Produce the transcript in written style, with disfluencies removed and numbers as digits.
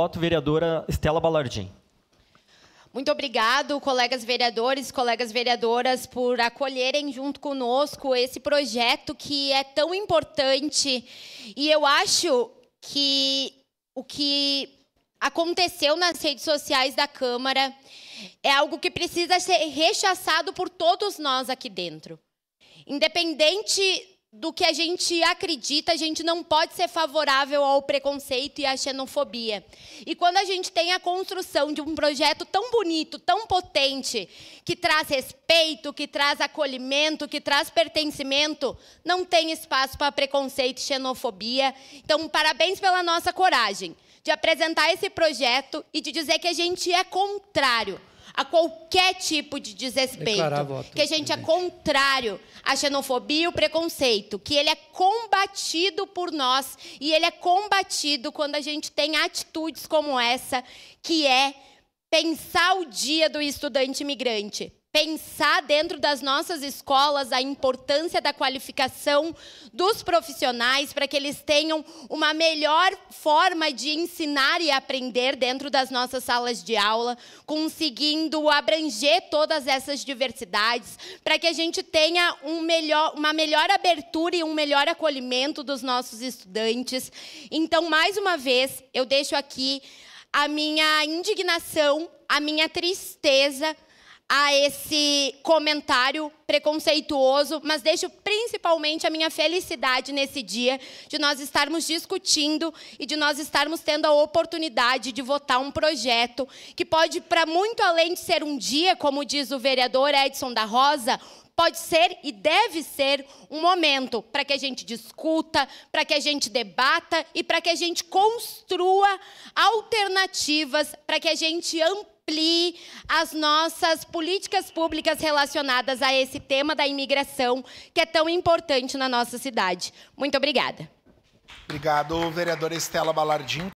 voto, vereadora Estela Balardim. Muito obrigado, colegas vereadores, colegas vereadoras, por acolherem junto conosco esse projeto que é tão importante. E eu acho que o que aconteceu nas redes sociais da Câmara é algo que precisa ser rechaçado por todos nós aqui dentro. Independente do que a gente acredita, a gente não pode ser favorável ao preconceito e à xenofobia. E quando a gente tem a construção de um projeto tão bonito, tão potente, que traz respeito, que traz acolhimento, que traz pertencimento, não tem espaço para preconceito e xenofobia. Então, parabéns pela nossa coragem de apresentar esse projeto e de dizer que a gente é contrário a qualquer tipo de desrespeito, que a gente é contrário à xenofobia e o preconceito, que ele é combatido por nós e ele é combatido quando a gente tem atitudes como essa, que é pensar o dia do estudante imigrante. Pensar dentro das nossas escolas a importância da qualificação dos profissionais para que eles tenham uma melhor forma de ensinar e aprender dentro das nossas salas de aula, conseguindo abranger todas essas diversidades, para que a gente tenha uma melhor abertura e um melhor acolhimento dos nossos estudantes. Então, mais uma vez, eu deixo aqui a minha indignação, a minha tristeza a esse comentário preconceituoso, mas deixo principalmente a minha felicidade nesse dia de nós estarmos discutindo e de nós estarmos tendo a oportunidade de votar um projeto que pode, para muito além de ser um dia, como diz o vereador Edson da Rosa, pode ser e deve ser um momento para que a gente discuta, para que a gente debata e para que a gente construa alternativas, para que a gente amplie as nossas políticas públicas relacionadas a esse tema da imigração, que é tão importante na nossa cidade. Muito obrigada. Obrigado, vereadora Estela Balardim.